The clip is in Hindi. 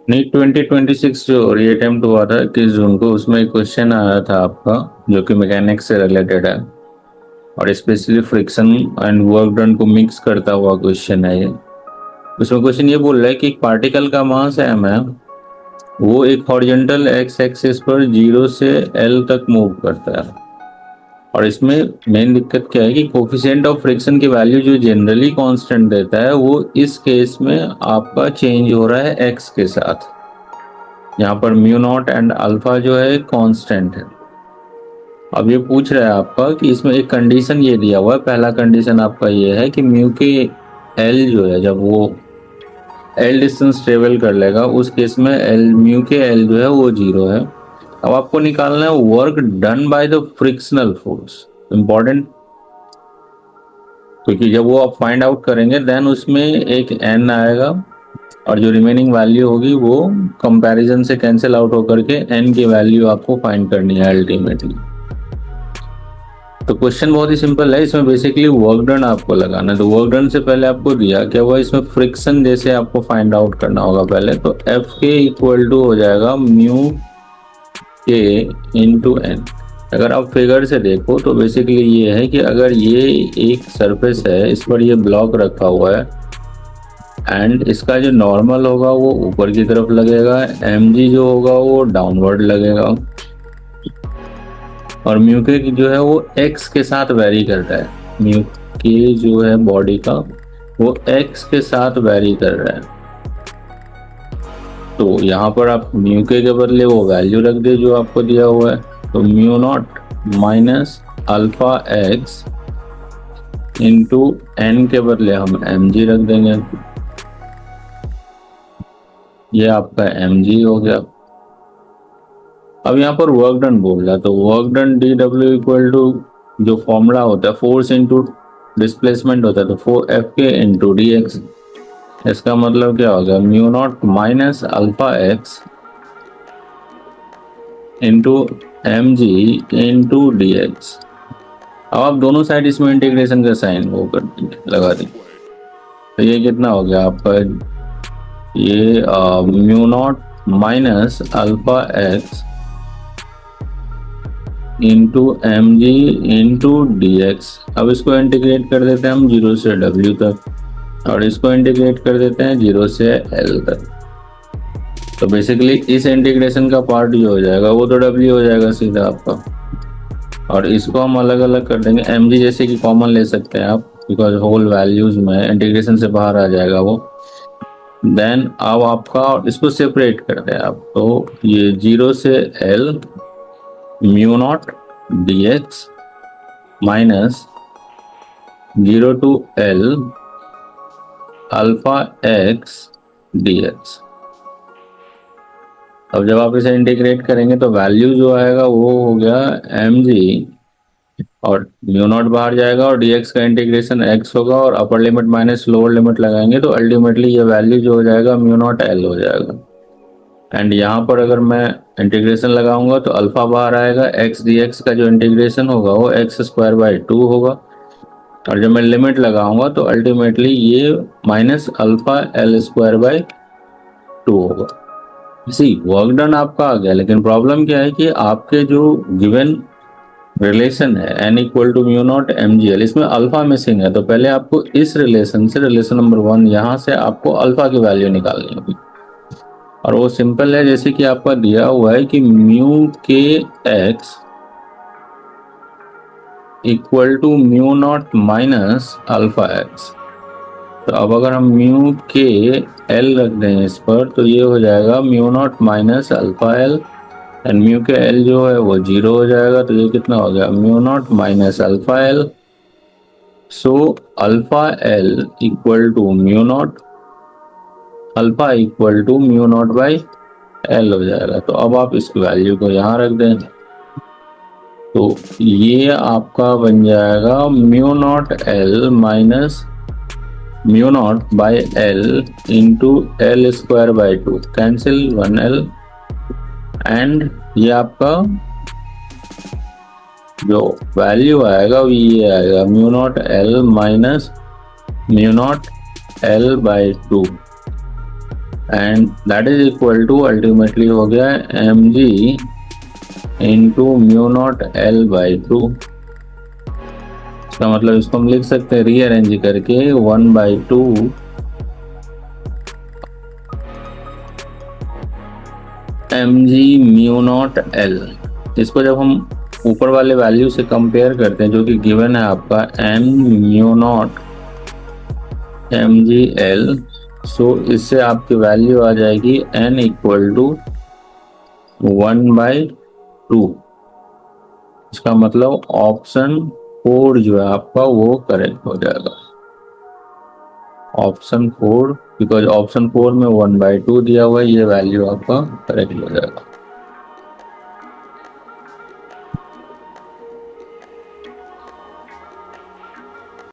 नीट 2026 जो री अटेम्प्ट हुआ था 21 जून को, उसमें एक क्वेश्चन आया था आपका जो कि मैकेनिक्स से रिलेटेड है और specially friction and work done को मिक्स करता हुआ क्वेश्चन है ये। उसमें क्वेश्चन ये बोल रहा है कि एक पार्टिकल का मास m है, वो एक हॉरिजॉन्टल एक्स एक्सिस पर 0 से L तक मूव करता है। और इसमें मेन दिक्कत क्या है कि कोफिशिएंट ऑफ फ्रिक्शन की वैल्यू जो जनरली कांस्टेंट देता है वो इस केस में आपका चेंज हो रहा है x के साथ। यहाँ पर म्यू नॉट एंड अल्फा जो है कांस्टेंट है। अब ये पूछ रहा है आपका कि इसमें एक कंडीशन ये दिया हुआ है, पहला कंडीशन आपका ये है कि म्यू के एल जो है, जब वो एल डिस्टेंस ट्रेवल कर लेगा उस केस में एल म्यू के एल जो है वो 0 है। अब आपको निकालना है work done by the frictional force, important, क्योंकि जब वो आप फाइंड आउट करेंगे देन उसमें एक एन आएगा और जो रिमेनिंग वैल्यू होगी वो कंपैरिजन से कैंसिल आउट होकर के एन की वैल्यू आपको फाइंड करनी है अल्टीमेटली। तो क्वेश्चन बहुत ही सिंपल है, इसमें बेसिकली वर्क डन आपको लगाना है। तो वर्क डन से पहले आपको दिया क्या हुआ, इसमें फ्रिक्शन जैसे आपको फाइंड आउट करना होगा पहले, तो एफ के इक्वल टू हो जाएगा म्यू के इंटू एन। अगर आप फिगर से देखो तो बेसिकली ये है कि अगर ये एक सरफेस है, इस पर ये ब्लॉक रखा हुआ है एंड इसका जो नॉर्मल होगा वो ऊपर की तरफ लगेगा, एम जी जो होगा वो डाउनवर्ड लगेगा, और म्यू के जो है वो एक्स के साथ वेरी करता है। म्यू के जो है बॉडी का वो एक्स के साथ वेरी कर रहा है। तो यहाँ पर आप म्यू के बदले वो वैल्यू रख दे जो आपको दिया हुआ है, तो mu naught minus alpha X into N के बदले हम एम जी रख देंगे, ये आपका एम जी हो गया। अब यहाँ पर वर्क डन बोल रहा है, तो work done D W equal to जो फॉर्मूला होता है फोर्स इंटू डिस्प्लेसमेंट होता है, तो 4 FK इंटू डी एक्स। इसका मतलब क्या होगा, mu naught minus alpha X into M G into D X. अब आप दोनों साइड इसमें इंटीग्रेशन का साइन वो कर देंगे, लगा देंगे, तो ये कितना हो गया आपका, ये mu naught minus alpha X into M G into D X. अब इसको इंटीग्रेट कर देते हैं हम 0 से W तक और इसको इंटीग्रेट कर देते हैं 0 से L तक। तो बेसिकली इस इंटीग्रेशन का पार्ट जो हो जाएगा वो तो W हो जाएगा सीधा आपका, और इसको हम अलग अलग कर देंगे। एम जी जैसे कि कॉमन ले सकते हैं आप, बिकॉज होल वैल्यूज में इंटीग्रेशन से बाहर आ जाएगा वो। देन अब आपका इसको सेपरेट कर दें आप, तो ये 0 से L mu naught D X minus 0 to L alpha X D X. अब जब आप इसे इंटीग्रेट करेंगे तो वैल्यू जो आएगा वो हो गया एम जी और म्यू नॉट बाहर जाएगा और dx का इंटीग्रेशन x होगा और upper limit minus lower limit लगाएंगे तो अल्टीमेटली ये वैल्यू जो हो जाएगा म्यू नॉट L हो जाएगा। एंड यहाँ पर अगर मैं इंटीग्रेशन लगाऊंगा तो अल्फा बाहर आएगा, x dx का जो इंटीग्रेशन होगा वो x²/2 होगा, और जब मैं लिमिट लगाऊंगा तो अल्टीमेटली ये माइनस अल्फा L²/2 होगा। सी वर्क डन आपका आ गया, लेकिन प्रॉब्लम क्या है कि आपके जो गिवन रिलेशन है n equal to mu naught M G L, इसमें अल्फा मिसिंग है। तो पहले आपको इस रिलेशन से, रिलेशन नंबर 1, यहाँ से आपको अल्फा की वैल्यू निकालनी होगी, और वो सिंपल है, जैसे कि आपका दिया हुआ है कि म्यू के X equal to mu naught minus alpha X. तो अब अगर हम म्यू के एल रख दें इस पर तो ये हो जाएगा mu naught minus alpha L, and mu के एल जो है वो 0 हो जाएगा, तो ये कितना हो गया, mu naught minus alpha L. So alpha L equal to mu naught, alpha equal to mu naught by L हो जाएगा। तो अब आप इस वैल्यू को यहाँ रख दें, तो ये आपका बन जाएगा mu naught L minus mu naught by L into L²/2, cancel 1L, and ये आपका जो वैल्यू आएगा वो ये आएगा mu naught L minus mu naught L/2, and that is equal to ultimately हो गया M G into mu naught L by two. इसका मतलब इसको हम लिख सकते हैं रीअरेंज करके 1/2 M G mu naught L. इसको जब हम ऊपर वाले वैल्यू से कंपेयर करते हैं जो कि गिवन है आपका N mu naught M G L, so इससे आपकी वैल्यू आ जाएगी एन इक्वल टू 1/2। इसका मतलब ऑप्शन 4 जो है आपका वो करेक्ट हो जाएगा। ऑप्शन 4, बिकॉज ऑप्शन 4 में 1/2 दिया हुआ है, ये वैल्यू आपका करेक्ट हो जाएगा।